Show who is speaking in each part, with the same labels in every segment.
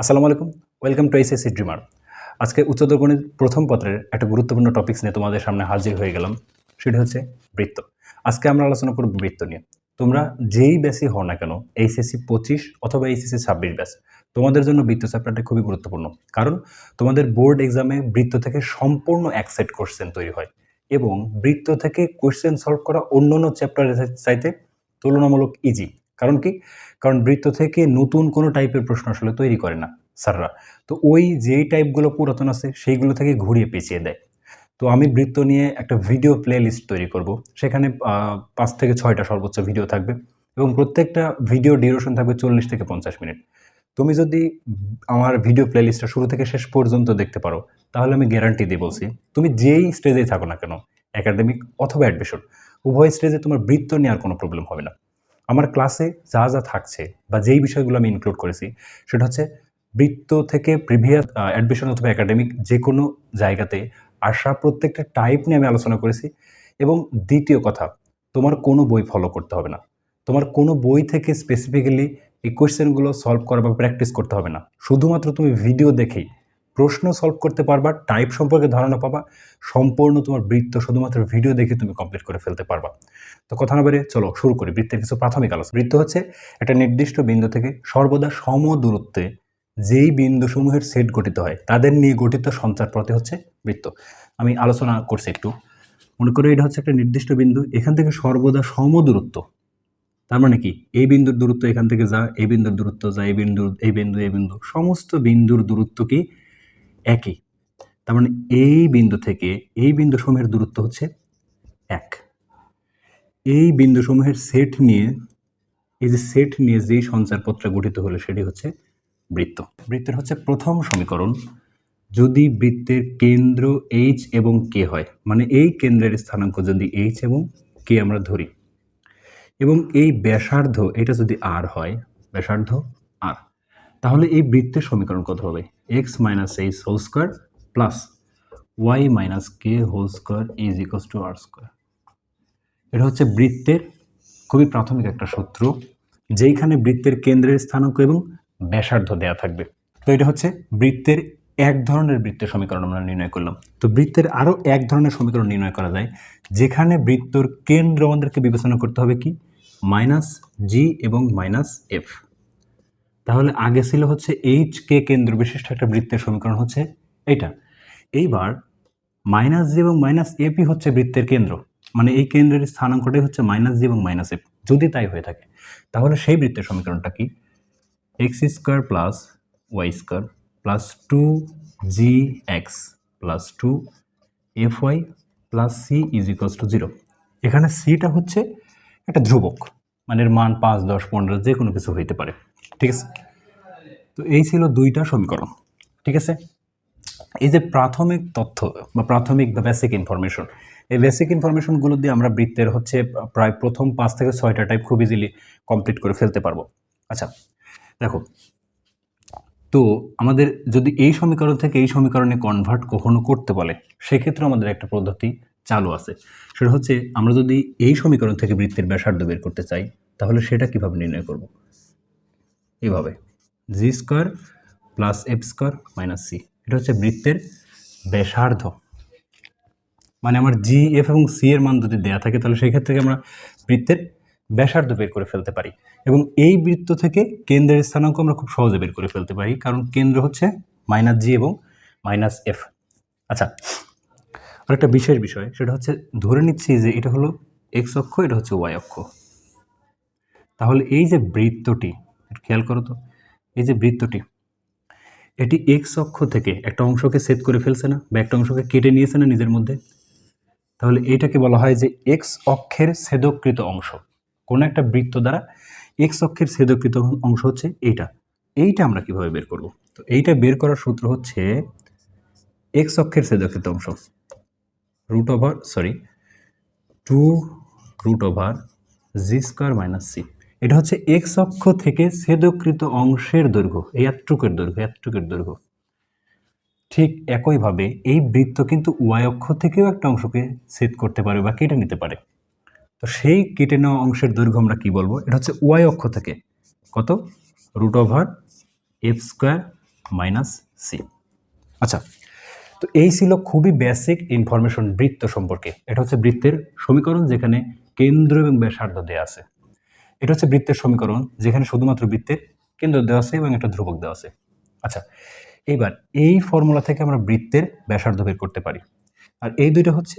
Speaker 1: আসসালামু আলাইকুম। Welcome to SSC dreamer. আজকে উচ্চতর গণিত প্রথম পত্রের একটা গুরুত্বপূর্ণ টপিকস নিয়ে তোমাদের সামনে হাজির হয়ে গেলাম। সেটা হচ্ছে বৃত্ত। আজকে আমরা আলোচনা করব বৃত্ত নিয়ে। তোমরা যেই ব্যাচই হও না কেন, এইচএসসি 25 অথবা এইচএসসি 26 ব্যাচ, তোমাদের জন্য বৃত্ত চ্যাপ্টারটা খুবই গুরুত্বপূর্ণ। কারণ তোমাদের বোর্ড এক্সামে বৃত্ত থেকে সম্পূর্ণ এক সেট কোয়েশ্চেন তৈরি হয় এবং বৃত্ত থেকে কোয়েশ্চেন সলভ করা অন্যান্য চ্যাপ্টারের চাইতে তুলনামূলক ইজি। কারণ কি? কারণ বৃত্ত থেকে নতুন কোনো টাইপের প্রশ্ন আসলে তৈরি করে না স্যাররা। তো ওই যেই টাইপগুলো পুরাতন আছে সেইগুলো থেকে ঘুরিয়ে পেঁচিয়ে দেয়। তো আমি বৃত্ত নিয়ে একটা ভিডিও প্লে লিস্ট তৈরি করব। সেখানে ৫ থেকে ৬টা সর্বোচ্চ ভিডিও থাকবে এবং প্রত্যেকটা ভিডিও ডিউরেশন থাকবে ৪০ থেকে ৫০ মিনিট। তুমি যদি আমার ভিডিও প্লে লিস্টটা শুরু থেকে শেষ পর্যন্ত দেখতে পারো, তাহলে আমি গ্যারান্টি দিয়ে বলছি, তুমি যেই স্টেজেই থাকো না কেন, একাডেমিক অথবা অ্যাডমিশন, উভয় স্টেজে তোমার বৃত্ত নিয়ে আর কোনো প্রবলেম হবে না। আমার ক্লাসে যা যা থাকছে বা যেই বিষয়গুলো আমি ইনক্লুড করেছি, সেটা হচ্ছে বৃত্ত থেকে প্রিভিয়াস অ্যাডমিশন অথবা একাডেমিক যে কোনো জায়গাতে আসা প্রত্যেকটা টাইপ নিয়ে আমি আলোচনা করেছি। এবং দ্বিতীয় কথা, তোমার কোনো বই ফলো করতে হবে না। তোমার কোনো বই থেকে স্পেসিফিক্যালি এই কোয়েশ্চেনগুলো সলভ করা বা প্র্যাকটিস করতে হবে না। শুধুমাত্র তুমি ভিডিও দেখেই প্রশ্ন সলভ করতে পারবা, টাইপ সম্পর্কে ধারণা পাবা। সম্পূর্ণ তোমার বৃত্ত শুধুমাত্র ভিডিও দেখে তুমি কমপ্লিট করে ফেলতে পারবা। তো কথা না বেরিয়ে চলো শুরু করি বৃত্তের কিছু প্রাথমিক আলোচনা। বৃত্ত হচ্ছে একটা নির্দিষ্ট বিন্দু থেকে সর্বদা সম দূরত্বে যেই বিন্দুসমূহের সেট গঠিত হয় তাদের নিয়ে গঠিত সঞ্চারপথই হচ্ছে বৃত্ত। আমি আলোচনা করছি একটু। মনে করো এটা হচ্ছে একটা নির্দিষ্ট বিন্দু, এখান থেকে সর্বদা সম দূরত্ব। তার মানে কি? এই বিন্দুর দূরত্ব এখান থেকে যা, এই বিন্দুর দূরত্ব যা, এই বিন্দু সমস্ত বিন্দুর দূরত্ব কি একই। তার মানে এই বিন্দু থেকে এই বিন্দু সমূহের দূরত্ব হচ্ছে 1। এই বিন্দুসমূহের সেট নিয়ে, এই যে সেট নিয়ে যেই সঞ্চারপথটা গঠিত হলো সেটি হচ্ছে বৃত্ত। বৃত্তের হচ্ছে প্রথম সমীকরণ, যদি বৃত্তের কেন্দ্র এইচ এবং কে হয়, মানে এই কেন্দ্রের স্থানাঙ্ক যদি এইচ এবং কে আমরা ধরি, এবং এই ব্যাসার্ধ এটা যদি আর হয়, ব্যাসার্ধ আর, তাহলে এই বৃত্তের সমীকরণ কত হবে? X minus h whole square plus y minus k whole square is equals to r square. এটা হচ্ছে বৃত্তের খুবই প্রাথমিক একটা সূত্র, যেইখানে বৃত্তের কেন্দ্রের স্থানাঙ্ক এবং ব্যাসার্ধ দেয়া থাকবে। তো এটা হচ্ছে বৃত্তের এক ধরনের বৃত্তের সমীকরণ আমরা নির্ণয় করলাম। তো বৃত্তের আরও এক ধরনের সমীকরণ নির্ণয় করা যায়, যেখানে বৃত্তর কেন্দ্র আমাদেরকে বিবেচনা করতে হবে কি? মাইনাস জি এবং মাইনাস এফ। তাহলে আগে ছিল হচ্ছে এইচ কে কেন্দ্র বিশিষ্ট একটা বৃত্তের সমীকরণ হচ্ছে এইটা। এইবার মাইনাস জি এবং মাইনাস এফই হচ্ছে বৃত্তের কেন্দ্র, মানে এই কেন্দ্রের স্থানাঙ্কটাই হচ্ছে মাইনাস জি এবং মাইনাস এফ। যদি তাই হয়ে থাকে, তাহলে সেই বৃত্তের সমীকরণটা কি? X square plus y square plus 2gx plus 2fy plus c is equals to 0। এখানে সিটা হচ্ছে একটা ধ্রুবক, মানে এর মান 5, 10, 15 যে কোনো কিছু হইতে পারে। ঠিক আছে? তো এই ছিল দুইটা সমীকরণ। ঠিক আছে? এই যে প্রাথমিক তথ্য বা প্রাথমিক বা বেসিক ইনফরমেশন, এই বেসিক ইনফরমেশনগুলো দিয়ে আমরা বৃত্তের হচ্ছে প্রায় প্রথম 5 থেকে 6টা টাইপ খুব ইজিলি কমপ্লিট করে ফেলতে পারবো। আচ্ছা দেখো, তো আমাদের যদি এই সমীকরণ থেকে এই সমীকরণে কনভার্ট কখনো করতে বলে, সেক্ষেত্রে আমাদের একটা পদ্ধতি চালু আছে। সেটা হচ্ছে, আমরা যদি এই সমীকরণ থেকে বৃত্তের ব্যাসার্ধ বের করতে চাই, তাহলে সেটা কিভাবে নির্ণয় করব? এভাবে, G square plus F square minus C. এটা হচ্ছে বৃত্তের ব্যাসার্ধ। মানে আমার জি এফ এবং সি এর মান যদি দেওয়া থাকে, তাহলে সেই ক্ষেত্রে আমরা বৃত্তের ব্যাসার্ধ বের করে ফেলতে পারি। এবং এই বৃত্ত থেকে কেন্দ্রের স্থানাঙ্ক আমরা খুব সহজে বের করে ফেলতে পারি, কারণ কেন্দ্র হচ্ছে মাইনাস জি এবং মাইনাস এফ। আচ্ছা, আর একটা বিশেষ বিষয়, সেটা হচ্ছে ধরে নিচ্ছি যে এটা হলো এক্স অক্ষ, এটা হচ্ছে ওয়াই অক্ষ। তাহলে এই যে বৃত্তটি, খেয়াল করো তো, এই যে বৃত্তটি, এটি এক্স অক্ষ থেকে একটা অংশকে ছেদ করে ফেলছে না, বা একটা অংশকে কেটে নিয়েছে না নিজের মধ্যে? তাহলে এইটাকে বলা হয় যে এক্স অক্ষের ছেদকৃত অংশ। কোন একটা বৃত্ত দ্বারা এক্স অক্ষের ছেদকৃত অংশ হচ্ছে এইটা। এইটা আমরা কিভাবে বের করব? তো এইটা বের করার সূত্র হচ্ছে এক্স অক্ষের ছেদকৃত অংশ √2 জি স্কোয়ার মাইনাস সি। এটা হচ্ছে এক্স অক্ষ থেকে ছেদকৃত অংশের দৈর্ঘ্য, এই এতটুকুর দৈর্ঘ্য। ঠিক একইভাবে এই বৃত্ত কিন্তু ওয়াই অক্ষ থেকেও একটা অংশকে ছেদ করতে পারে বা কেটে নিতে পারে। তো সেই কেটে নেওয়া অংশের দৈর্ঘ্য আমরা কি বলবো? এটা হচ্ছে ওয়াই অক্ষ থেকে কত? √F square minus c. আচ্ছা, তো এই ছিল খুবই বেসিক ইনফরমেশন বৃত্ত সম্পর্কে। এটা হচ্ছে বৃত্তের সমীকরণ যেখানে কেন্দ্র এবং ব্যাসার্ধ দেওয়া আছে। এটা হচ্ছে বৃত্তের সমীকরণ যেখানে শুধুমাত্র বৃত্তের কেন্দ্র দেওয়া আছে এবং একটা ধ্রুবক দেওয়া আছে। আচ্ছা, এবার এই ফর্মুলা থেকে আমরা বৃত্তের ব্যাসার্ধ বের করতে পারি। আর এই দুইটা হচ্ছে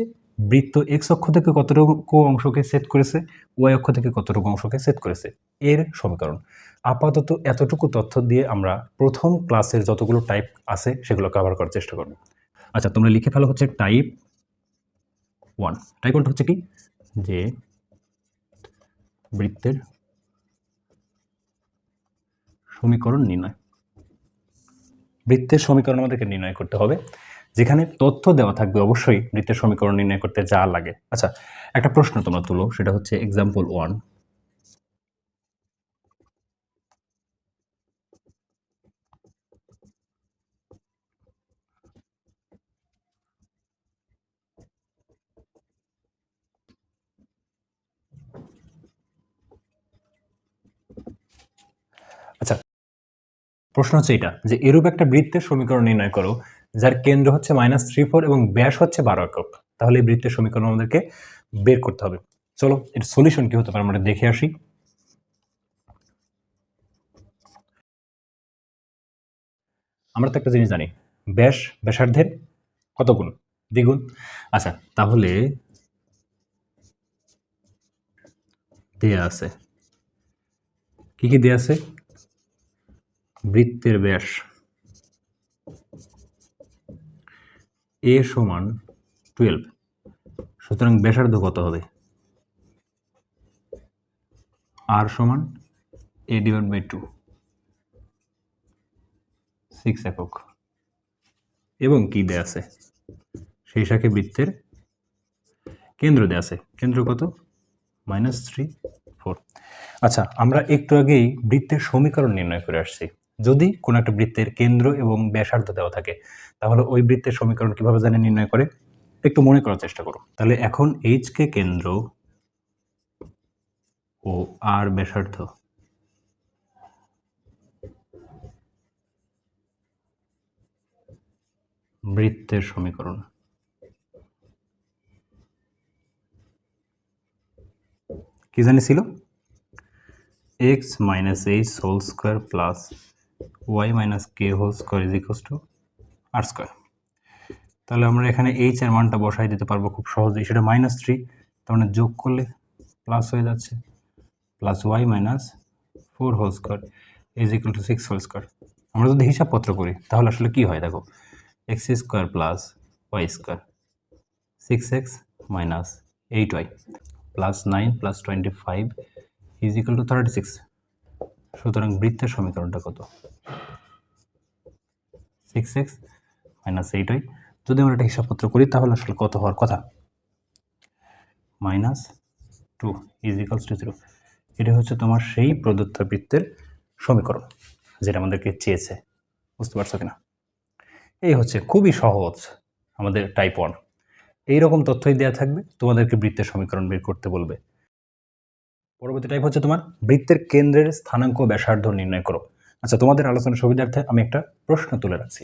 Speaker 1: বৃত্ত এক্স অক্ষ থেকে কতটুকু অংশকে সেট করেছে, ওয়াই অক্ষ থেকে কতটুকু অংশকে সেট করেছে, এর সমীকরণ। আপাতত এতটুকু তথ্য দিয়ে আমরা প্রথম ক্লাসের যতগুলো টাইপ আছে সেগুলো কভার করার চেষ্টা করব। আচ্ছা, তোমরা লিখে ফেলো হচ্ছে টাইপ 1। টাইপ 1 হচ্ছে কি, যে বৃত্তের সমীকরণ নির্ণয়। বৃত্তের সমীকরণ আমাদেরকে নির্ণয় করতে হবে, যেখানে তথ্য দেওয়া থাকবে অবশ্যই বৃত্তের সমীকরণ নির্ণয় করতে যা লাগে। আচ্ছা, একটা প্রশ্ন তোমরা তুলো, সেটা হচ্ছে এক্সাম্পল 1। আচ্ছা, প্রশ্ন হচ্ছে এটা যে এরূপ একটা বৃত্তের সমীকরণ নির্ণয় করো যার কেন্দ্র হচ্ছে -34 এবং ব্যাস হচ্ছে 12 একক। তাহলে এই বৃত্তের সমীকরণ আমাদেরকে বের করতে হবে। চলো, এর সলিউশন কি হতে পারে আমরা দেখে আসি। আমরা তো একটা জিনিস জানি, ব্যাস ব্যাসার্ধের কত গুণ? দ্বিগুণ। আচ্ছা, তাহলে দেয়া আছে কি কি দেয়া আছে? বৃত্তের ব্যাস এ সমান 12, সুতরাং ব্যাসার্ধ কত হবে? আর সমান a/2, 6 একক। এবং কি দেয়া আছে? সেই সাথে বৃত্তের কেন্দ্র দেয়া আছে। কেন্দ্র কত? -3, 4। আচ্ছা, আমরা একটু আগেই বৃত্তের সমীকরণ নির্ণয় করে আসছি। যদি কোনো একটা বৃত্তের কেন্দ্র এবং ব্যাসার্ধ দেওয়া থাকে, তাহলে ওই বৃত্তের সমীকরণ কিভাবে জানি নির্ণয় করে? একটু মনে করার চেষ্টা করো। তাহলে এখন এইচ কে কেন্দ্র ও আর ব্যাসার্ধ, বৃত্তের সমীকরণ। কি জানি ছিল? x minus h whole square plus y minus k whole square is equals to r square। তাহলে আমরা এখানে h এর মানটা বসাই দিতে পারবো খুব সহজেই। সেটা -3, তার মানে যোগ করলে প্লাস হয়ে যাচ্ছে, plus y minus 4 whole square is equal to 6 whole square। আমরা যদি হিসাবপত্র করি তাহলে আসলে কি হয় দেখো, x square plus y square 6x minus 8y plus 9 plus 25 is equal to 36। সুতরাং বৃত্তের সমীকরণটা কত? 6x minus 8y। যদি আমরা এটা হিসাবপত্র করি তাহলে আসলে কত হওয়ার কথা? -2 is equals to 0। এটা হচ্ছে তোমার সেই প্রদত্ত বৃত্তের সমীকরণ যেটা আমাদেরকে চেয়েছে। বুঝতে পারছো কিনা? এই হচ্ছে খুবই সহজ আমাদের টাইপ 1। এইরকম তথ্যই দেওয়া থাকবে, তোমাদেরকে বৃত্তের সমীকরণ বের করতে বলবে। পরবর্তী টাইপ হচ্ছে তোমার বৃত্তের কেন্দ্রের স্থানাঙ্ক ব্যাসার্ধ নির্ণয় করো। আচ্ছা, তোমাদের আলোচনার সুবিধার্থে আমি একটা প্রশ্ন তুলে রাখছি।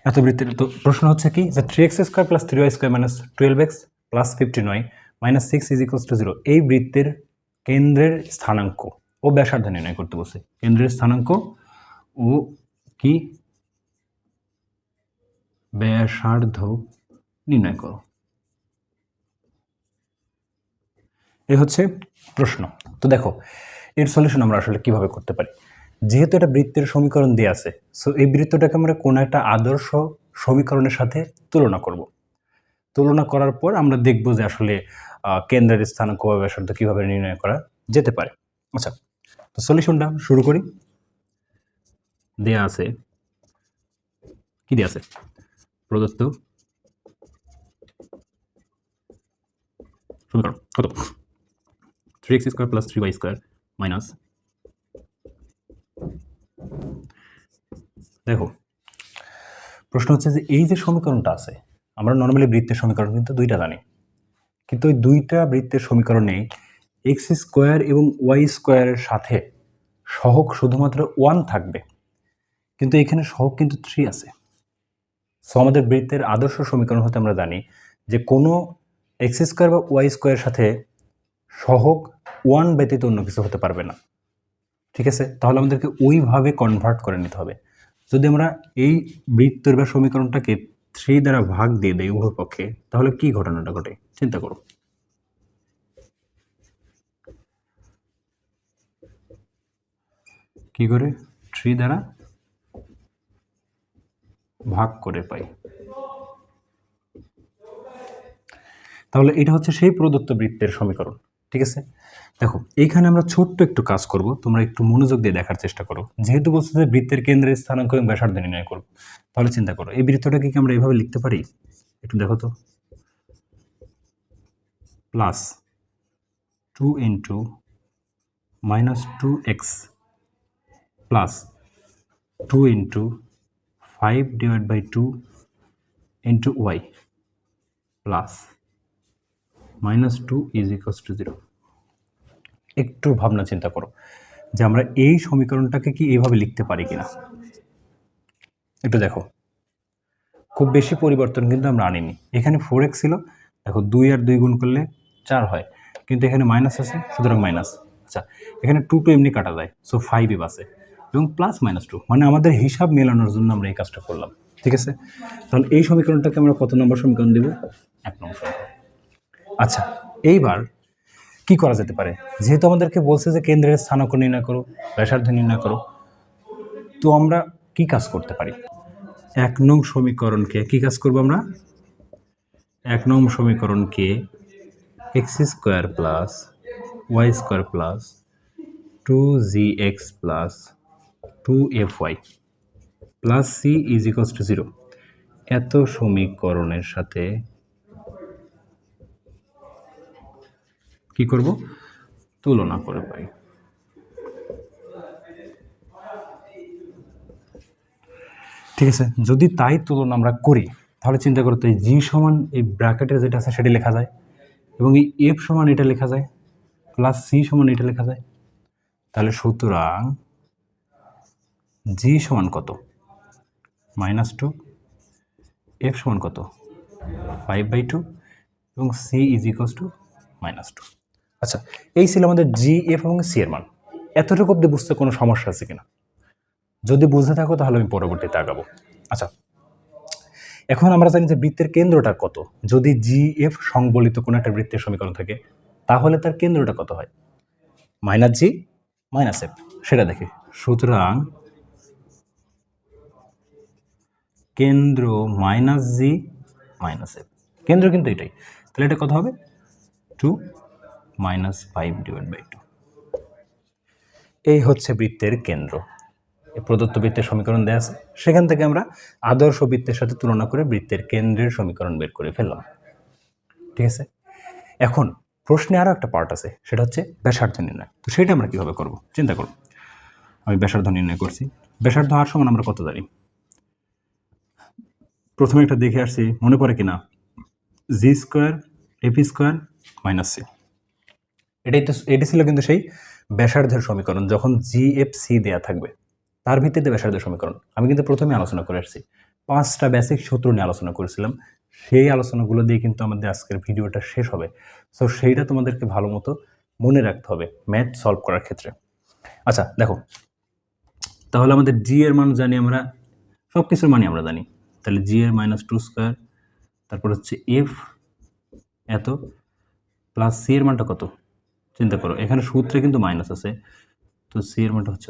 Speaker 1: এত বৃত্তের তো প্রশ্ন হচ্ছে কি, যে 3x² + 3y² - 12x + 15y - 6 = 0 এই বৃত্তের কেন্দ্রের স্থানাঙ্ক ও ব্যাসার্ধ নির্ণয় করতে বলছে। কেন্দ্রের স্থানাঙ্ক ও কি ব্যাসার্ধ নির্ণয় করো। এই হচ্ছে প্রশ্ন। তো দেখো, এর সলিউশন আমরা আসলে কিভাবে করতে পারি। যেহেতু এটা বৃত্তের সমীকরণ দেওয়া আছে, সো এই বৃত্তটাকে আমরা কোনো একটা আদর্শ সমীকরণের সাথে তুলনা করব। তুলনা করার পর আমরা দেখব যে আসলে কেন্দ্রের স্থানাঙ্ক বা ব্যাসার্ধ কীভাবে নির্ণয় করা যেতে পারে। আচ্ছা, তো সলিউশনটা শুরু করি। দেয়া আছে, কি দেয়া আছে? প্রদত্ত সমীকরণ কত? 3x² + 3y² মাইনাস, দেখো প্রশ্ন হচ্ছে যে এই যে সমীকরণটা আছে, আমরা নর্মালি বৃত্তের সমীকরণ কিন্তু দুইটা জানি, কিন্তু ওই দুইটা বৃত্তের সমীকরণে এক্স স্কোয়ার এবং ওয়াই স্কোয়ারের সাথে সহগ শুধুমাত্র 1 থাকবে, কিন্তু এখানে সহগ কিন্তু 3 আছে। সো আমাদের বৃত্তের আদর্শ সমীকরণ হতে আমরা জানি যে কোনো এক্স স্কোয়ার বা ওয়াই স্কোয়ারের সাথে সহগ 1 ব্যতীত অন্য কিছু হতে পারবে না। ঠিক আছে, তাহলে আমাদেরকে ওইভাবে কনভার্ট করে নিতে হবে। যদি আমরা এই বৃত্তের বা সমীকরণটাকে 3 দ্বারা ভাগ দিয়ে দেই উভয় পক্ষে, তাহলে কি ঘটনাটা ঘটে চিন্তা করো। কি করে 3 দ্বারা ভাগ করে পাই। তাহলে এটা হচ্ছে সেই প্রদত্ত বৃত্তের সমীকরণ। ঠিক আছে, দেখো এইখানে আমরা ছোট্ট একটু কাজ করব, তোমরা একটু মনোযোগ দিয়ে দেখার চেষ্টা করো। যেহেতু বলছে যে বৃত্তের কেন্দ্রের স্থানাঙ্ক এবং ব্যাসার্ধ নির্ণয় করো, তাহলে চিন্তা করো এই বৃত্তটাকে কি আমরা এইভাবে লিখতে পারি? একটু দেখো তো, plus 2 into minus 2x plus 2 into 5 divide by 2 into y plus minus 2 is equals to 0। একটু ভাবনা চিন্তা করো যে আমরা এই সমীকরণটাকে কি এইভাবে লিখতে পারি কিনা। একটু দেখো, খুব বেশি পরিবর্তন কিন্তু আমরা আনিনি। এখানে 4x ছিল, দেখো 2 আর 2 গুণ করলে 4 হয়, কিন্তু এখানে মাইনাস আছে, সুতরাং মাইনাস। আচ্ছা, এখানে 2 টু এমনি কাটা যায়, সো 5ই বাসে, এবং প্লাস মাইনাস 2, মানে আমাদের হিসাব মেলানোর জন্য আমরা এই কাজটা করলাম। ঠিক আছে, তাহলে এই সমীকরণটাকে আমরা কত নম্বর সমীকরণ দেব? 1 নম্বর সমীকরণ। আচ্ছা, এইবার কি করা যেতে পারে? যেহেতু আমাদেরকে বলছে যে কেন্দ্রের স্থানাঙ্ক নির্ণয় করো, ব্যাসার্ধ নির্ণয় করো, তো আমরা কি কাজ করতে পারি? 1 নং সমীকরণকে কি কাজ করবো আমরা? 1 নং সমীকরণকে x square plus y square plus 2gx plus 2fy plus c is equals to 0 এত সমীকরণের সাথে কি করব? তুলনা করে পাই। ঠিক আছে, যদি তাই তুলনা আমরা করি, তাহলে চিন্তা করতে জি সমান এই ব্র্যাকেটের যেটা আছে সেটা লেখা যায়, এবং এই এফ সমান এটা লেখা যায়, প্লাস সি সমান এটা লেখা যায়। তাহলে সুতরাং জি সমান কত? -2, এফ সমান কত? 5/2, এবং সি ইজ ইকুয়ালস টু -2। আচ্ছা, এই ছিল আমাদের জি, এফ এবং সি এর মান। এতটুকু অব্দি বুঝতে কোনো সমস্যা আছে কিনা? যদি বুঝতে থাকো তাহলে আমি পরবর্তীতে আগাবো। আচ্ছা, এখন আমরা জানি যে বৃত্তের কেন্দ্রটা কত। যদি জি এফ সংবলিত কোনো একটা বৃত্তের সমীকরণ থাকে, তাহলে তার কেন্দ্রটা কত হয়? -জি -এফ, সেটা দেখি। সুতরাং কেন্দ্র -জি -এফ, কেন্দ্র কিন্তু এটাই, তাহলে এটা কত হবে? 2 - 5/2। এই হচ্ছে বৃত্তের কেন্দ্র। এই প্রদত্ত বৃত্তের সমীকরণ দেওয়া আছে, সেখান থেকে আমরা আদর্শ বৃত্তের সাথে তুলনা করে বৃত্তের কেন্দ্রের সমীকরণ বের করে ফেললাম। ঠিক আছে, এখন প্রশ্নে আরও একটা পার্ট আছে, সেটা হচ্ছে ব্যাসার্ধ নির্ণয়। তো সেটা আমরা কীভাবে করব চিন্তা করব। আমি ব্যাসার্ধ নির্ণয় করছি। ব্যাসার্ধ আর সমান আমরা কত জানি? প্রথমে একটা দেখে আসছি, মনে পড়ে কিনা? G square F square minus C. এটি ছিল কিন্তু সেই ব্যাসার্ধের সমীকরণ, যখন জি এফ সি দেওয়া থাকবে তার ভিত্তিতে ব্যাসার্ধের সমীকরণ। আমি কিন্তু প্রথমে আলোচনা করে আসছি, 5টা বেসিক সূত্র নিয়ে আলোচনা করেছিলাম। সেই আলোচনাগুলো দিয়ে কিন্তু আমাদের আজকের ভিডিওটা শেষ হবে। সো সেইটা তোমাদেরকে ভালো মতো মনে রাখতে হবে ম্যাথ সলভ করার ক্ষেত্রে। আচ্ছা দেখো, তাহলে আমাদের জি এর মান জানি আমরা, সব কিছুর মানই আমরা জানি। তাহলে জি এর -2 স্কোয়ার, তারপর হচ্ছে এফ এত, প্লাস সি এর মানটা কত? চিন্তা করো, এখানে সূত্রে কিন্তু মাইনাস আছে, তো সি এর মানটা হচ্ছে,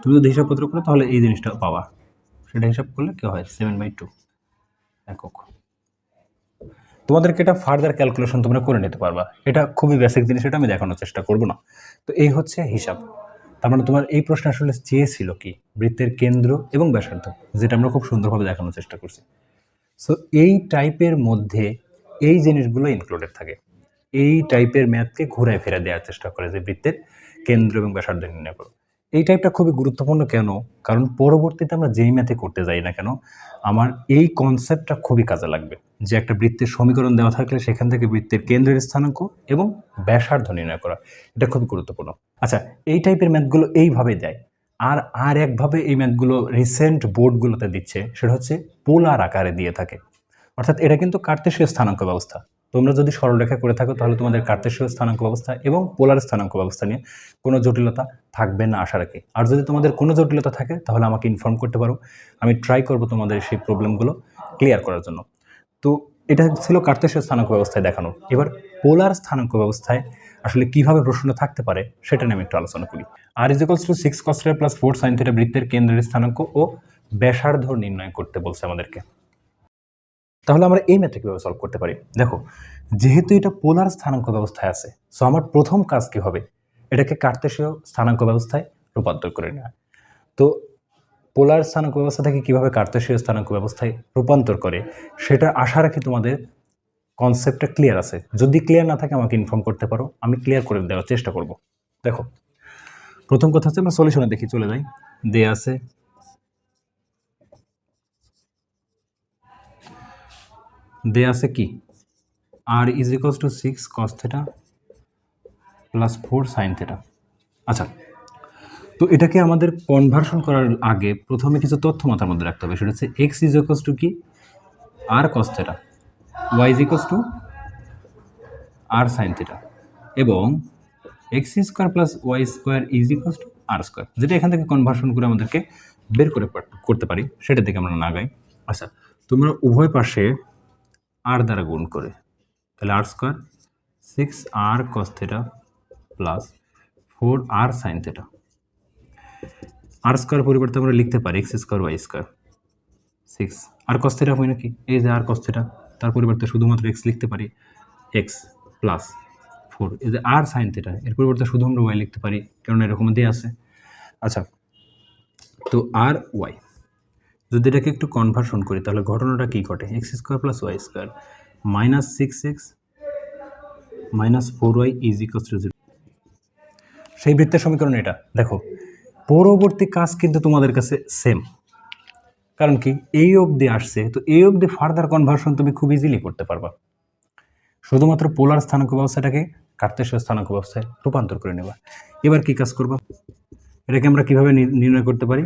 Speaker 1: তুমি যদি হিসাবপত্র করো তাহলে এই জিনিসটা পাওয়া, সেটা হিসাব করলে কি হয়? 7/2 একক। তোমাদেরকে এটা ফার্দার ক্যালকুলেশন তোমরা করে নিতে পারবা, এটা খুবই বেসিক জিনিস, এটা আমি দেখানোর চেষ্টা করব না। তো এই হচ্ছে হিসাব। তার মানে তোমার এই প্রশ্ন আসলে চেয়েছিল কি? বৃত্তের কেন্দ্র এবং ব্যাসার্ধ, যেটা আমরা খুব সুন্দরভাবে দেখানোর চেষ্টা করছি। সো এই টাইপের মধ্যে এই জিনিসগুলো ইনক্লুডেড থাকে। এই টাইপের ম্যাথকে ঘুরায় ফেরা দেওয়ার চেষ্টা করে যে বৃত্তের কেন্দ্র এবং ব্যাসার্ধ নির্ণয় করো। এই টাইপটা খুবই গুরুত্বপূর্ণ কেন? কারণ পরবর্তীতে আমরা যেই ম্যাথে করতে যাই না কেন, আমার এই কনসেপ্টটা খুবই কাজে লাগবে। যে একটা বৃত্তের সমীকরণ দেওয়া থাকলে সেখান থেকে বৃত্তের কেন্দ্রের স্থানাঙ্ক এবং ব্যাসার্ধ নির্ণয় করা। এটা খুবই গুরুত্বপূর্ণ। আচ্ছা, এই টাইপের ম্যাথগুলো এইভাবেই দেয়। আর একভাবে এই ম্যাথগুলো রিসেন্ট বোর্ডগুলোতে দিচ্ছে, সেটা হচ্ছে পোলার আকারে দিয়ে থাকে। অর্থাৎ এটা কিন্তু কার্তেশীয় স্থানাঙ্ক ব্যবস্থা। তোমরা যদি সরলরেখা করে থাকো তাহলে তোমাদের কার্তেশীয় স্থানাঙ্ক ব্যবস্থা এবং পোলার স্থানাঙ্ক ব্যবস্থা নিয়ে কোনো জটিলতা থাকবে না আশা রাখি। আর যদি তোমাদের কোনো জটিলতা থাকে তাহলে আমাকে ইনফর্ম করতে পারো, আমি ট্রাই করব তোমাদের সেই প্রবলেমগুলো ক্লিয়ার করার জন্য। তো এটা ছিল কার্তেশীয় স্থানাঙ্ক ব্যবস্থায় দেখানো। এবার পোলার স্থানাঙ্ক ব্যবস্থায় আসলে কিভাবে প্রশ্ন থাকতে পারে সেটা নিয়ে আমি একটু আলোচনা করি। আর is equals two 6 cos θ + 4 sin θ বৃত্তের কেন্দ্রের স্থানাঙ্ক ও ব্যাসার্ধ নির্ণয় করতে বলছে আমাদেরকে। তাহলে আমরা এই ম্যাথটা কীভাবে সলভ করতে পারি? দেখো, যেহেতু এটা পোলার স্থানাঙ্ক ব্যবস্থায় আছে, সো আমার প্রথম কাজ কী হবে? এটাকে কার্তেশীয় স্থানাঙ্ক ব্যবস্থায় রূপান্তর করে নেওয়া। তো পোলার স্থানাঙ্ক ব্যবস্থা থেকে কীভাবে কার্তেশীয় স্থানাঙ্ক ব্যবস্থায় রূপান্তর করে সেটা আশা রাখি তোমাদের কনসেপ্টটা ক্লিয়ার আছে। যদি ক্লিয়ার না থাকে আমাকে ইনফর্ম করতে পারো, আমি ক্লিয়ার করে দেওয়ার চেষ্টা করব। দেখো, প্রথম কথা হচ্ছে আমরা সলিউশনে দেখি, চলে যাই। দেয়া আছে কি আর is equals two 6 cos θ + 4 sin θ। আচ্ছা, তো এটাকে আমাদের কনভার্সন করার আগে প্রথমে কিছু তথ্য মাথার মধ্যে রাখতে হবে। সেটা হচ্ছে x ইজ ইকুয়ালস টু কি r cos θ, y is equals to r sin θ এবং x square plus y square is equals to r square, যেটা এখান থেকে কনভার্সন করে আমাদেরকে বের করতে পারি, সেটা থেকে আমরা না গাই। আচ্ছা, তোমরা উভয় পাশে আর দ্বারা গুণ করে, তাহলে r square 6r cos θ plus 4r sin θ। R square পরিবর্তে আমরা লিখতে পারি x square y square 6 r cos θ হয় নাকি, এই যে আর cos θ, তার পরিবর্তে শুধুমাত্র এক্স লিখতে পারি, এক্স প্লাস 4 এই যে আর sin θ, এর পরিবর্তে শুধু আমরা ওয়াই লিখতে পারি, কারণ এরকম দিয়ে আছে। আচ্ছা, তো আর ওয়াই যদি এটাকে একটু কনভার্সন করি তাহলে ঘটনাটা কী ঘটে? X square plus y square minus 6x minus 4y is equals to 0। সেই বৃত্তের সমীকরণ এটা। দেখো, পরবর্তী কাজ কিন্তু তোমাদের কাছে সেম, কারণ কি এই অবধি আসছে, তো এই অবধি ফার্দার কনভার্সন তুমি খুব ইজিলি করতে পারবা। শুধুমাত্র পোলার স্থানাঙ্ক ব্যবস্থাটাকে কার্তেশীয় স্থানাঙ্ক ব্যবস্থায় রূপান্তর করে নেবা। এবার কি কাজ করবা? এটাকে আমরা কিভাবে নির্ণয় করতে পারি?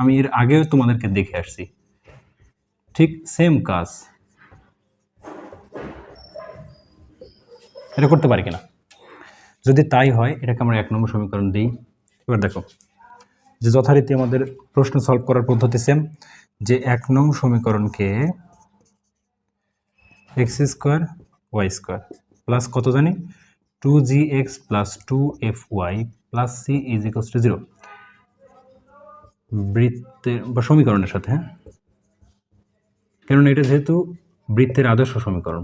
Speaker 1: আমি এর আগেও তোমাদেরকে দেখে আসছি, ঠিক সেম কাজ এটা করতে পারি কিনা। যদি তাই হয়, এটাকে আমরা 1 নম্বর সমীকরণ দিই। এবার দেখো যে যথারীতি আমাদের প্রশ্ন সলভ করার পদ্ধতি সেম, যে 1 নং সমীকরণকে x square y square plus কত জানি 2gx plus 2fy plus c is equals to 0 বৃত্তের বা সমীকরণের সাথে, হ্যাঁ, কারণ এটা যেহেতু বৃত্তের আদর্শ সমীকরণ।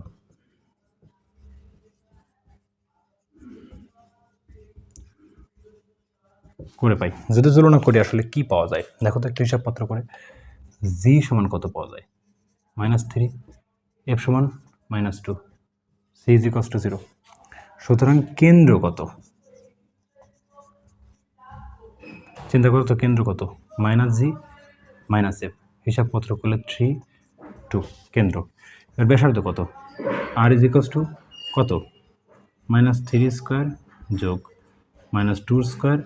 Speaker 1: করে পাই, যদি তুলনা করি আসলে কি পাওয়া যায় দেখো তো একটু হিসাবপত্র করে। জি সমান কত পাওয়া যায়? -3, এফ সমান -2, সি ইজ ইকুয়ালস টু 0। সুতরাং কেন্দ্র কত? চিন্তা করো তো, কেন্দ্র কত? -g -f, হিসাবপত্র করলে 3, 2 কেন্দ্র। এর ব্যাসার্ধ কত? আর ইজ ইকুয়ালস টু কত? -3 স্কোয়ার যোগ -2 স্কোয়ার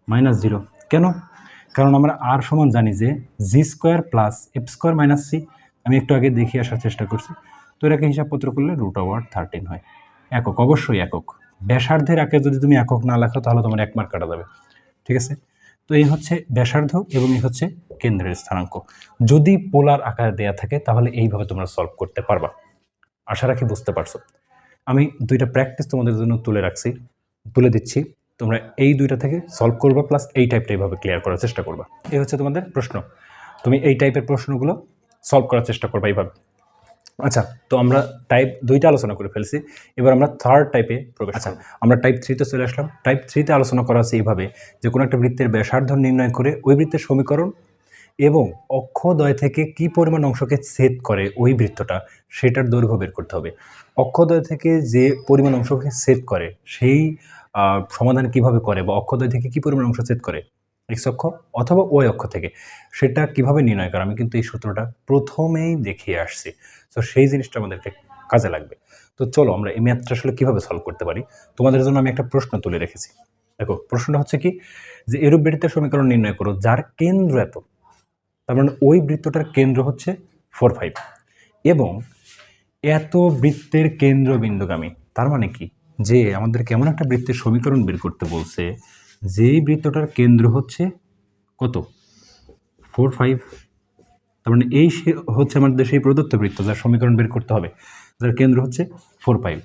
Speaker 1: -0। কেন? কারণ আমরা আর সমান জানি যে G square plus F square minus C. আমি একটু আগে দেখিয়ে আসার চেষ্টা করছি। তো এটাকে হিসাবপত্র করলে √13 হয়। একক, অবশ্যই একক। ব্যাসার্ধের আগে যদি তুমি একক না লেখো তাহলে তোমার 1 মার্ক কাটা যাবে, ঠিক আছে? তো এই হচ্ছে ব্যাসার্ধ এবং এই হচ্ছে কেন্দ্রের স্থানাঙ্ক। যদি পোলার আকার দেয়া থাকে তাহলে এইভাবে তোমরা সলভ করতে পারবা। আশা রাখি বুঝতে পারছো। আমি 2টা প্র্যাকটিস তোমাদের জন্য তুলে দিচ্ছি। তোমরা এই 2টা থেকে সলভ করবা, প্লাস এই টাইপটা এইভাবে ক্লিয়ার করার চেষ্টা করবা। এই হচ্ছে তোমাদের প্রশ্ন, তুমি এই টাইপের প্রশ্নগুলো সলভ করার চেষ্টা করবা এইভাবে। আচ্ছা, তো আমরা টাইপ 2টা আলোচনা করে ফেলছি, এবার আমরা থার্ড টাইপে প্রবেশ। আচ্ছা, আমরা টাইপ 3তে চলে আসলাম। টাইপ 3তে আলোচনা করা হচ্ছে এইভাবে যে কোনো একটা বৃত্তের ব্যাসার্ধ নির্ণয় করে ওই বৃত্তের সমীকরণ এবং অক্ষদ্বয় থেকে কি পরিমাণ অংশকে ছেদ করে ওই বৃত্তটা, সেটার দৈর্ঘ্য বের করতে হবে। অক্ষদ্বয় থেকে যে পরিমাণ অংশকে ছেদ করে সেই সমাধান কিভাবে করে, বা অক্ষদ্বয় থেকে কি পরিমাণ অংশ ছেদ করে এক্স অক্ষ অথবা ওয়াই অক্ষ থেকে। সেটা কিভাবে নির্ণয় করা, আমি কিন্তু এই সূত্রটা প্রথমেই দেখিয়ে আসছি। তো সেই জিনিসটা আমাদেরকে কাজে লাগবে। তো চলো আমরা এই ম্যাথটা আসলে কীভাবে সলভ করতে পারি। তোমাদের জন্য আমি একটা প্রশ্ন তুলে রেখেছি। দেখো প্রশ্নটা হচ্ছে কি, যে এরূপ বৃত্তের সমীকরণ নির্ণয় করো যার কেন্দ্র এত, তার মানে ওই বৃত্তটার কেন্দ্র হচ্ছে 4, 5 এবং এত বৃত্তের কেন্দ্রবিন্দুগামী। তার মানে কি, যে আমাদেরকে এমন একটা বৃত্তের সমীকরণ বের করতে বলছে যেই বৃত্তটার কেন্দ্র হচ্ছে কত, 4, 5। তার মানে এই হচ্ছে আমাদের সেই প্রদত্ত বৃত্ত যার সমীকরণ বের করতে হবে, যার কেন্দ্র হচ্ছে 4, 5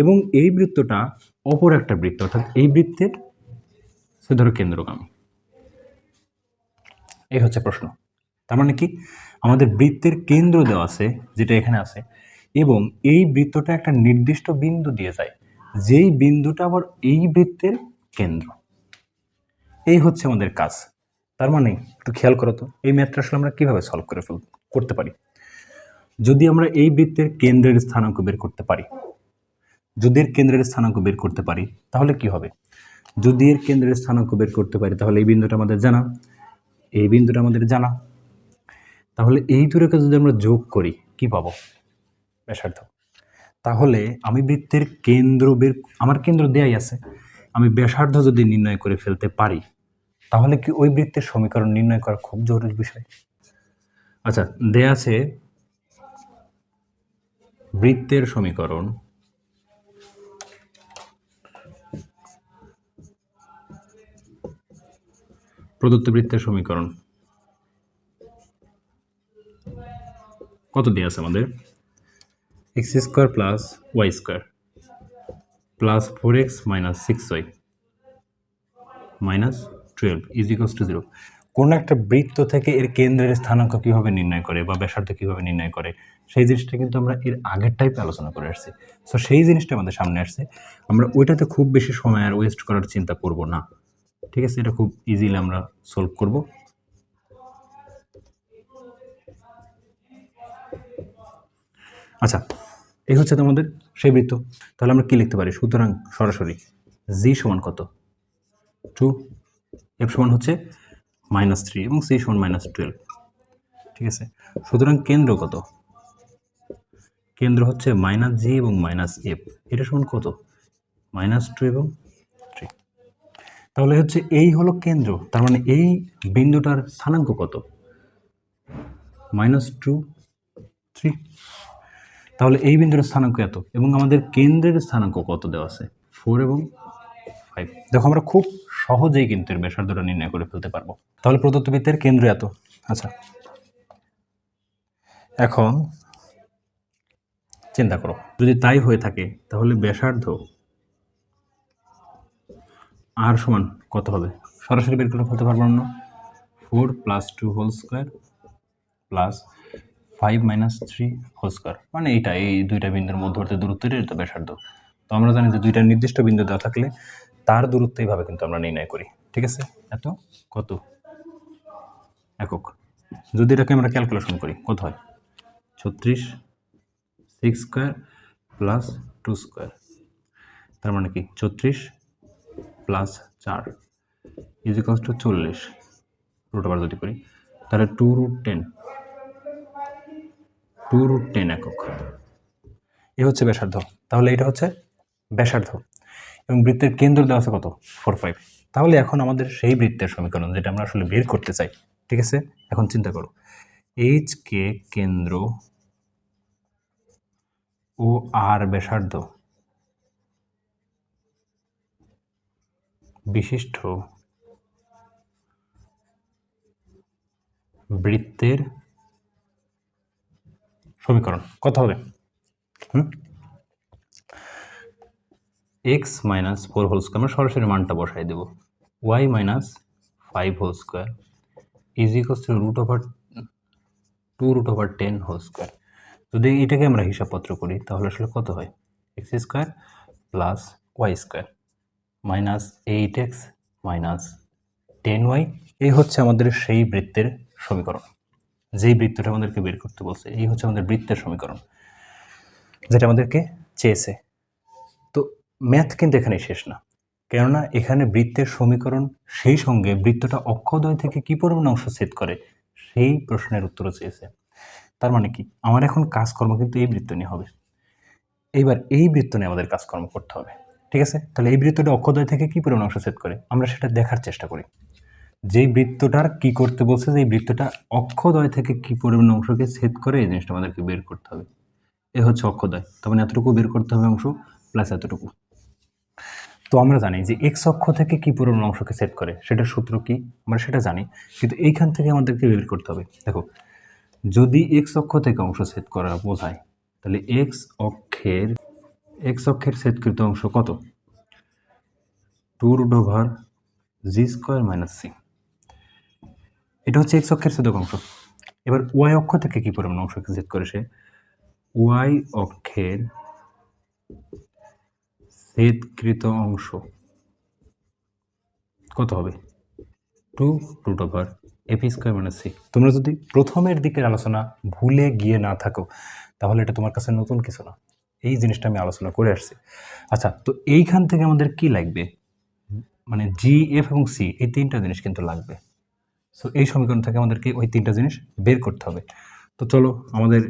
Speaker 1: এবং এই বৃত্তটা অপর একটা বৃত্ত, অর্থাৎ এই বৃত্তের ধরো কেন্দ্রগামী। এই হচ্ছে প্রশ্ন। তার মানে কি, আমাদের বৃত্তের কেন্দ্র দেওয়া আছে যেটা এখানে আছে, এবং এই বৃত্তটা একটা নির্দিষ্ট বিন্দু দিয়ে যায়, যেই বিন্দুটা আবার এই বৃত্তের কেন্দ্র। এই হচ্ছে আমাদের কাজ। তার মানে একটু খেয়াল করো তো, এই ম্যাথটা আসলে আমরা কীভাবে সলভ করতে পারি। যদি আমরা এই বৃত্তের কেন্দ্রের স্থানাঙ্ক বের করতে পারি, যদি এর কেন্দ্রের স্থানাঙ্ক বের করতে পারি তাহলে কি হবে। যদি এর কেন্দ্রের স্থানাঙ্ক বের করতে পারি তাহলে এই বিন্দুটা আমাদের জানা, এই বিন্দুটা আমাদের জানা, তাহলে এই দুটোকে যদি আমরা যোগ করি কি পাবো, ব্যাসার্ধ। তাহলে আমি বৃত্তের কেন্দ্র আমার কেন্দ্র দেয়াই আছে, আমি ব্যাসার্ধ যদি নির্ণয় করে ফেলতে পারি তাহলে কি ওই বৃত্তের সমীকরণ নির্ণয় করা খুব জরুরি বিষয়। আচ্ছা, দেয়া আছে বৃত্তের সমীকরণ প্রদত্ত বৃত্তের সমীকরণ কত দেয়া আছে আমাদের, x square plus y square plus 4x minus 6y minus 12 is equals to 0। কোনো একটা বৃত্ত থেকে এর কেন্দ্রের স্থানাঙ্ক কীভাবে নির্ণয় করে বা ব্যাসার্ধ কীভাবে নির্ণয় করে, সেই জিনিসটা কিন্তু আমরা এর আগের টাইপে আলোচনা করে আসছি। সো সেই জিনিসটা আমাদের সামনে আসছে, আমরা ওইটাতে খুব বেশি সময় আর ওয়েস্ট করার চিন্তা করব না। ঠিক আছে, এটা খুব ইজিলি আমরা সলভ করব। আচ্ছা, এই হচ্ছে তোমাদের সেই বৃত্ত। তাহলে আমরা কি লিখতে পারি, সুতরাং সরাসরি জি সমান কত, 2, এফ সমান হচ্ছে -3 এবং সি সমান -12। ঠিক আছে, সুতরাং কেন্দ্র কত, কেন্দ্র হচ্ছে -g এবং -f, এটা সমান কত, -2 এবং 3। তাহলে হচ্ছে এই হলো কেন্দ্র, তার মানে এই বিন্দুটার স্থানাঙ্ক কত, -2, 3। তাহলে এই বিন্দুর স্থানাঙ্ক এত এবং আমাদের কেন্দ্রের স্থানাঙ্ক কত দেওয়া আছে, 4 এবং 5। দেখো আমরা খুব সহজেই কিন্তু এর ব্যাসার্ধটা নির্ণয় করে ফেলতে পারবো। তাহলে প্রদত্ত বৃত্তের কেন্দ্র এত। আচ্ছা, এখন চিন্তা করো, যদি তাই হয়ে থাকে তাহলে ব্যাসার্ধ আর সমান কত হবে, সরাসরি বের করে ফেলতে পারবো না। 4 + 2 whole square plus 5 - 3 whole square, মানে এইটা এই দুইটা বিন্দুর মধ্যবর্তী দূরত্বের তো ব্যাসার্ধ। তো আমরা জানি যে দুইটা নির্দিষ্ট বিন্দু দেওয়া থাকলে তার দূরত্ব এইভাবে কিন্তু আমরা নির্ণয় করি। ঠিক আছে, এত কত একক। যদি এটাকে আমরা ক্যালকুলেশন করি কত হয়, 36, 6 স্কোয়ার প্লাস 2 স্কোয়ার, তার মানে কি 34 plus 4 is equals to 40। Root আবার যদি করি তাহলে 2√10 একক। এ হচ্ছে ব্যাসার্ধ। তাহলে এটা হচ্ছে ব্যাসার্ধ এবং বৃত্তের কেন্দ্র দেওয়া আছে কত, 4, 5। তাহলে এখন আমাদের সেই বৃত্তের সমীকরণ যেটা আমরা আসলে বের করতে চাই। ঠিক আছে, এখন চিন্তা করো, এইচ কে কেন্দ্র ও আর ব্যাসার্ধ বিশিষ্ট বৃত্তের সমীকরণ কত হবে, x - 4 হোল স্কোয়ার, আমরা সরাসরি মানটা বসাই দেব, y - 5 whole square is equals to √2√10 whole square. যদি এটাকে আমরা হিসাবপত্র করি তাহলে আসলে কত হয়, x square plus y square minus 8x minus 10y। এই হচ্ছে আমাদের সেই বৃত্তের সমীকরণ, যেই বৃত্তটা আমাদেরকে বের করতে বলছে। এই হচ্ছে আমাদের বৃত্তের সমীকরণ যেটা আমাদেরকে চেয়েছে। তো ম্যাথ কিন্তু এখানেই শেষ না, কেননা এখানে বৃত্তের সমীকরণ, সেই সঙ্গে বৃত্তটা অক্ষদ্বয় থেকে কী পরিমাণ অংশ ছেদ করে সেই প্রশ্নের উত্তরও চেয়েছে। তার মানে কি, আমার এখন কাজকর্ম কিন্তু এই বৃত্ত নিয়ে হবে। এইবার এই বৃত্ত নিয়ে আমাদের কাজকর্ম করতে হবে, ঠিক আছে? তাহলে এই বৃত্তটা অক্ষদ্বয় থেকে কী পরিমাণ অংশ ছেদ করে আমরা সেটা দেখার চেষ্টা করি। যেই বৃত্তটার কি করতে বলছে, যে এই বৃত্তটা অক্ষদ্বয় থেকে কী পরিমাণ অংশকে ছেদ করে এই জিনিসটা আমাদেরকে বের করতে হবে। এ হচ্ছে অক্ষদ্বয়, তখন এতটুকু বের করতে হবে অংশ প্লাস এতটুকু। তো আমরা জানি যে এক্স অক্ষ থেকে কী পরিমাণ অংশকে ছেদ করে, সেটার সূত্র কি আমরা সেটা জানি, কিন্তু এইখান থেকে আমাদেরকে বের করতে হবে। দেখো, যদি এক্স অক্ষ থেকে অংশ ছেদ করা বোঝায়, তাহলে এক্স অক্ষের ছেদকৃত অংশ কত? 2√g² - c। এটা হচ্ছে এক্স অক্ষের ছেদক অংশ। এবার ওয়াই অক্ষ থেকে কী পরিমাণ অংশকে ছেদ করে সে? ওয়াই অক্ষের ছেদকৃত অংশ কত হবে? 2√f² - c। তোমরা যদি প্রথমের দিকের আলোচনা ভুলে গিয়ে না থাকো, তাহলে এটা তোমার কাছে নতুন কিছু না, এই জিনিসটা আমি আলোচনা করে আসছি। আচ্ছা, তো এইখান থেকে আমাদের কি লাগবে, মানে জি, এফ এবং সি, এই তিনটা জিনিস কিন্তু লাগবে। সো এই সমীকরণ থেকে আমাদেরকে ওই তিনটা জিনিস বের করতে হবে। তো চলো, আমাদের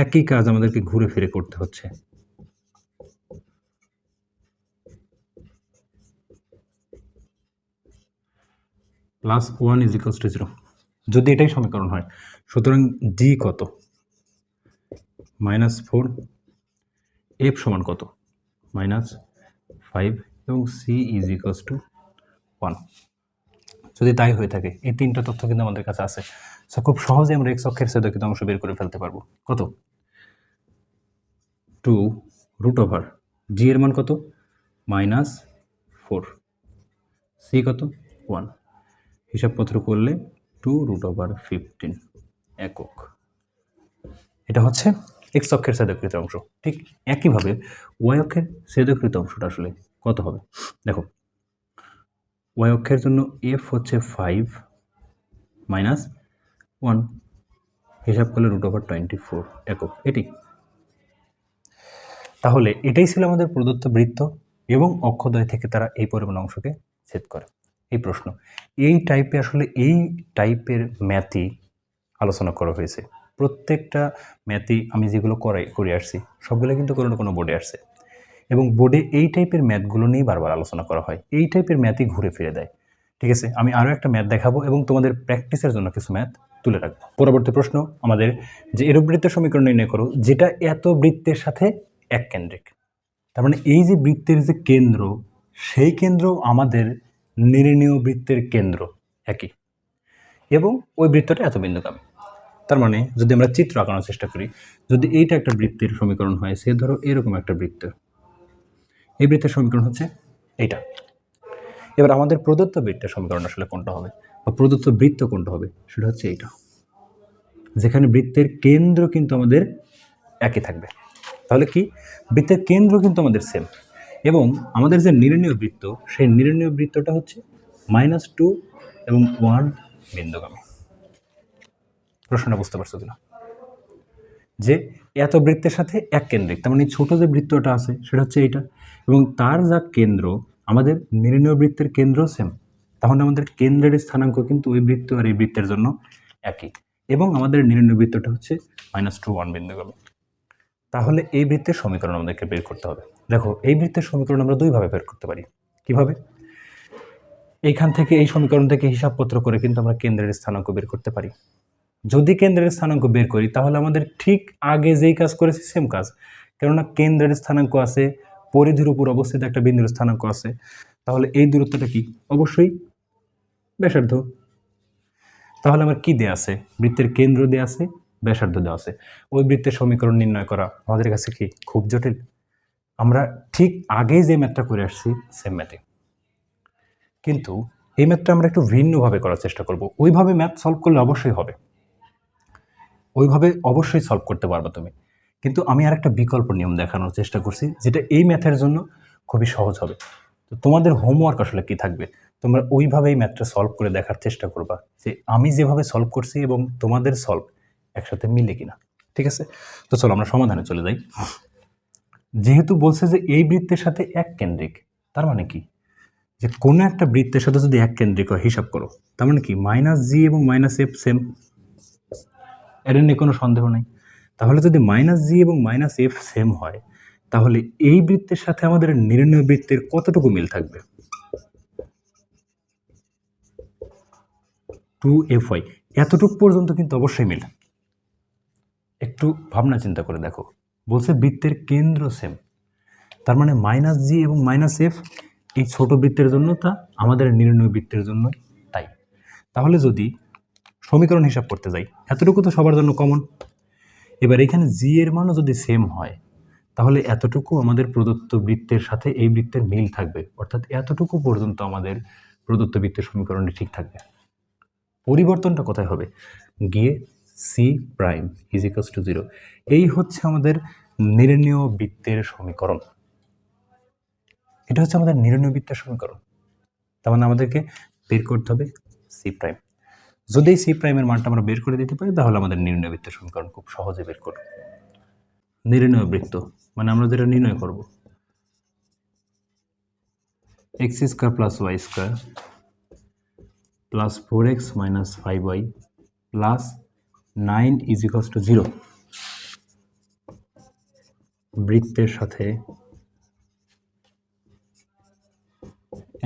Speaker 1: একই কাজ আমাদেরকে ঘুরে ফিরে করতে হচ্ছে। +1 = 0 যদি এটাই সমীকরণ হয়, সুতরাং জি কত? -4, এফ সমান কত? -5 এবং সি = 1। যদি তাই হয়ে থাকে, এই তিনটা তথ্য কিন্তু আমাদের কাছে আছে। সো খুব সহজে আমরা এক্স অক্ষের ছেদকৃত অংশ বের করে ফেলতে পারবো। কত? 2√, জি এর মান কত? -4, সি কত? 1। হিসাবপত্র করলে 2√15 একক। এটা হচ্ছে এক্স অক্ষের ছেদকৃত অংশ। ঠিক একইভাবে ওয়াই অক্ষের ছেদকৃত অংশটা আসলে কত হবে? দেখো, ওয়াই অক্ষের জন্য এফ হচ্ছে 5 - 1, হিসাব করলে √24 একক। এটি তাহলে এটাই ছিল আমাদের প্রদত্ত বৃত্ত, এবং অক্ষদ্বয় থেকে তারা এই পরিমাণ অংশকে ছেদ করে। এই প্রশ্ন, এই টাইপের ম্যাথই আলোচনা করা হয়েছে। প্রত্যেকটা ম্যাথই আমি যেগুলো করে আসছি, সবগুলো কিন্তু কোনো না কোনো বোর্ডে আসছে, এবং বোর্ডে এই টাইপের ম্যাথগুলো নিয়েই বারবার আলোচনা করা হয়। এই টাইপের ম্যাথই ঘুরে ফিরে দেয়। ঠিক আছে, আমি আরও একটা ম্যাথ দেখাবো এবং তোমাদের প্র্যাকটিসের জন্য কিছু ম্যাথ তুলে রাখবো। পরবর্তী প্রশ্ন আমাদের, যে এরূপ বৃত্তের সমীকরণ নির্ণয় করো যেটা এত বৃত্তের সাথে এক কেন্দ্রিক। তার মানে এই যে বৃত্তের যে কেন্দ্র, সেই কেন্দ্র আমাদের নির্ণীয় বৃত্তের কেন্দ্র একই, এবং ওই বৃত্তটা এত বিন্দুগামী। তার মানে যদি আমরা চিত্র আঁকানোর চেষ্টা করি, যদি এইটা একটা বৃত্তের সমীকরণ হয়, সে ধরো এরকম একটা বৃত্ত, এই বৃত্তের সমীকরণ হচ্ছে এইটা। এবার আমাদের প্রদত্ত বৃত্তের সমীকরণ আসলে কোনটা হবে, বা প্রদত্ত বৃত্ত কোনটা হবে, সেটা হচ্ছে এইটা, যেখানে বৃত্তের কেন্দ্র কিন্তু আমাদের একই থাকবে। তাহলে কি, বৃত্তের কেন্দ্র কিন্তু আমাদের সেম, এবং আমাদের যে নির্ণীয় বৃত্ত, সেই নির্ণীয় বৃত্তটা হচ্ছে -2 এবং 1 বিন্দুগামী। প্রশ্নটা বুঝতে পারছো কিনা? যে এত বৃত্তের সাথে এক কেন্দ্রিক, তার মানে ছোট যে বৃত্তটা আছে সেটা হচ্ছে এইটা, এবং তার যা কেন্দ্র, আমাদের নির্ণীয় বৃত্তের কেন্দ্র সেম। তাহলে আমাদের কেন্দ্রের স্থানাঙ্ক কিন্তু ওই বৃত্ত আর এই বৃত্তের জন্য একই, এবং আমাদের নির্ণীয় বৃত্তটা হচ্ছে -2, 1 বিন্দুগামী। তাহলে এই বৃত্তের সমীকরণ আমাদেরকে বের করতে হবে। দেখো, এই বৃত্তের সমীকরণ আমরা দুইভাবে বের করতে পারি। কিভাবে? এইখান থেকে, এই সমীকরণ থেকে হিসাবপত্র করে কিন্তু আমরা কেন্দ্রের স্থানাঙ্ক বের করতে পারি। যদি কেন্দ্রের স্থানাঙ্ক বের করি, তাহলে আমাদের ঠিক আগে যেই কাজ করেছি সেম কাজ, কেননা কেন্দ্রের স্থানাঙ্ক আছে, পরিধির উপর অবস্থিত একটা বিন্দুর স্থানাঙ্ক আছে, তাহলে এই দূরত্বটা কি? অবশ্যই ব্যাসার্ধ। তাহলে আমার কি দেয়া আছে? বৃত্তের কেন্দ্র দেয়া আছে, ব্যাসার্ধ দেওয়া আছে। ওই বৃত্তের সমীকরণ নির্ণয় করা আমাদের কাছে কি খুব জটিল? আমরা ঠিক আগেই যে ম্যাথটা করে আসছি সেম ম্যাথে, কিন্তু এই ম্যাথটা আমরা একটু ভিন্নভাবে করার চেষ্টা করব। ওইভাবে ম্যাথ সলভ করলে অবশ্যই হবে, ওইভাবে অবশ্যই সলভ করতে পারবে তুমি, কিন্তু আমি আর একটা বিকল্প নিয়ম দেখানোর চেষ্টা করছি, যেটা এই ম্যাথের জন্য খুবই সহজ হবে। তো তোমাদের হোমওয়ার্ক আসলে কি থাকবে, তোমরা ওইভাবেই ম্যাথটা সলভ করে দেখার চেষ্টা করবা যে আমি যেভাবে সলভ করছি এবং তোমাদের সলভ একসাথে মিলে কিনা। ঠিক আছে, তো চলো আমরা সমাধানে চলে যাই। যেহেতু বলছে যে এই বৃত্তের সাথে এক কেন্দ্রিক, তার মানে কি, যে কোনো একটা বৃত্তের সাথে যদি এক কেন্দ্রিক হয় হিসাব করো, তার মানে কি মাইনাস জি এবং মাইনাস এফ সেম, এটা নিয়ে কোনো সন্দেহ নেই। তাহলে যদি মাইনাস জি এবং মাইনাস এফ সেম হয়, তাহলে এই বৃত্তের সাথে আমাদের নির্ণয় বৃত্তের কতটুকু মিল থাকবে? 2FY, এতটুকু পর্যন্ত কিন্তু অবশ্যই মিল। একটু ভাবনা চিন্তা করে দেখো, বলছে বৃত্তের কেন্দ্র সেম, তার মানে মাইনাস জি এবং মাইনাস এফ এই ছোট বৃত্তের জন্য তা, আমাদের নির্ণয় বৃত্তের জন্য তাই। তাহলে যদি সমীকরণ হিসাব করতে যাই, এতটুকু তো সবার জন্য কমন। এবার এখানে জি এর মানও যদি সেম হয়, তাহলে এতটুকু আমাদের প্রদত্ত বৃত্তের সাথে এই বৃত্তের মিল থাকবে, অর্থাৎ এতটুকু পর্যন্ত আমাদের প্রদত্ত বৃত্তের সমীকরণটি ঠিক থাকবে। পরিবর্তনটা কোথায় হবে? গিয়ে c prime is equals to 0, এই হচ্ছে আমাদের নির্ণীয় বৃত্তের সমীকরণ। এটা হচ্ছে আমাদের নির্ণীয় বৃত্তের সমীকরণ। তার মানে আমাদেরকে বের করতে হবে সি প্রাইম। যদি এই সি প্রাইমের মানটা আমরা বের করে দিতে পারি, তাহলে আমাদের নির্ণয় বৃত্তের সমীকরণ খুব সহজে বের করব। নির্ণয় বৃত্ত মানে আমরা যেটা নির্ণয় করব, x square plus y square plus 4x minus 5y plus 9 is equals to 0, বৃত্তের সাথে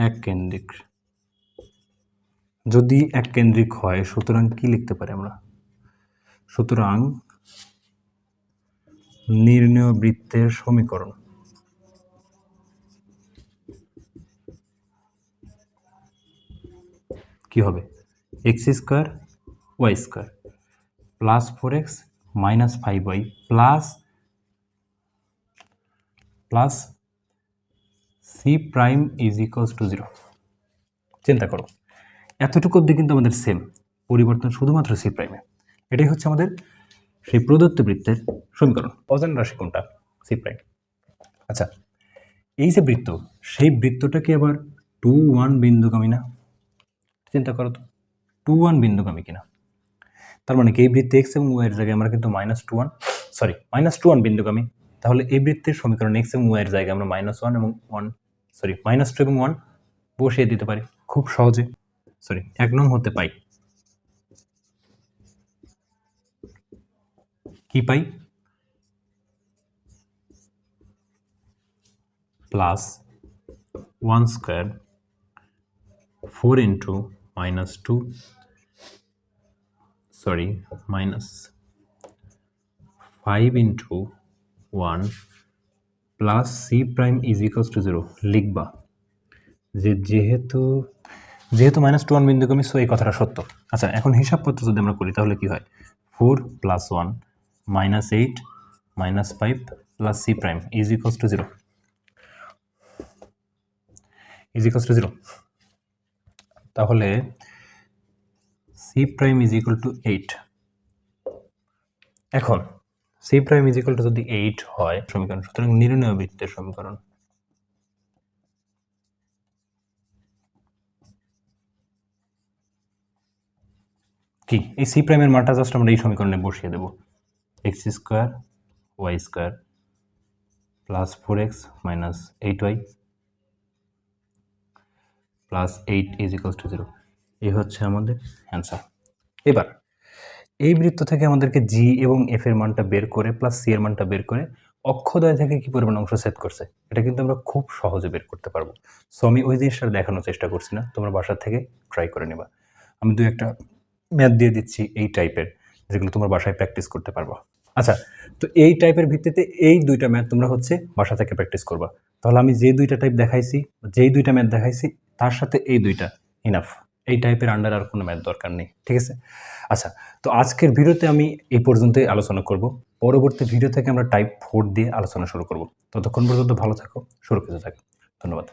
Speaker 1: এক কেন্দ্রিক। যদি এক কেন্দ্রিক হয়, সুতরাং কি লিখতে পারি আমরা? সুতরাং নির্ণয় বৃত্তের সমীকরণ কি হবে? X square y square plus 4x minus 5y plus C prime is equals to 0। চিন্তা করো, এতটুকু অবধি কিন্তু আমাদের সেম, পরিবর্তন শুধুমাত্র সি প্রাইমে। এটাই হচ্ছে আমাদের সেই প্রদত্ত বৃত্তের সমীকরণ। অজানা রাশি কোনটা? C prime. আচ্ছা, এই যে বৃত্ত, সেই বৃত্তটা কি আবার 2-1 বিন্দুগামী না? চিন্তা করো তো, 2-1 বিন্দুগামী কিনা। তার মানে কি এই বৃত্তে এক্স এবং ওয়াইয়ের জায়গায় আমরা কিন্তু -2-1 বিন্দুগামী। তাহলে এই বৃত্তের সমীকরণ এক্স এবং ওয়াইয়ের জায়গায় আমরা -2 এবং 1 বসিয়ে দিতে পারি খুব সহজে। 1 নং হতে পাই কি পাই? Plus 1 square 4 into -2 -5 into 1 plus C prime is equals to 0 লিখবা যে যেহেতু -2-1 বিন্দুগামী, সো এই কথাটা সত্য। আচ্ছা, এখন হিসাবপত্র যদি আমরা করি, তাহলে কি হয়? 4 + 1 -8 -5 plus C prime is equals to 0 তাহলে c prime is equal to 8। এখন c prime is equal to যদি 8 হয় সমীকরণ, সুতরাং নির্ণয় বৃত্তের সমীকরণ কি? এই সি প্রাইমের মানটা জাস্ট আমরা এই সমীকরণে বসিয়ে দেব। X square y square plus 4x minus 8y plus 8 is equals to 0, এই হচ্ছে আমাদের অ্যান্সার। এবার এই বৃত্ত থেকে আমাদেরকে জি এবং এফ এর মানটা বের করে প্লাস সি এর মানটা বের করে অক্ষদ্বয় থেকে কি পরিমাণ অংশ ছেদ করছে, এটা কিন্তু আমরা খুব সহজে বের করতে পারবো। সো আমি ওই জিনিসটা দেখানোর চেষ্টা করছি না, তোমরা বাসার থেকে ট্রাই করে নেবা। আমি 2-1টা ম্যাথ দিয়ে দিচ্ছি এই টাইপের, যেগুলো তোমরা বাসায় প্র্যাকটিস করতে পারবা। আচ্ছা, তো এই টাইপের ভিত্তিতে এই 2টা ম্যাথ তোমরা হচ্ছে বাসা থেকে প্র্যাকটিস করবা। তাহলে আমি যে 2টা টাইপ দেখাইছি, যেই 2টা ম্যাথ দেখাইছি, তার সাথে এই 2টা ইনাফ। এই টাইপের আন্ডার আর কোনো ম্যাথ দরকার নেই, ঠিক আছে? আচ্ছা, তো আজকের ভিডিওতে আমি এই পর্যন্তই আলোচনা করব। পরবর্তী ভিডিও থেকে আমরা টাইপ 4 দিয়ে আলোচনা শুরু করব। ততক্ষণ পর্যন্ত ভালো থাকো, সুরক্ষিত থাকো। ধন্যবাদ।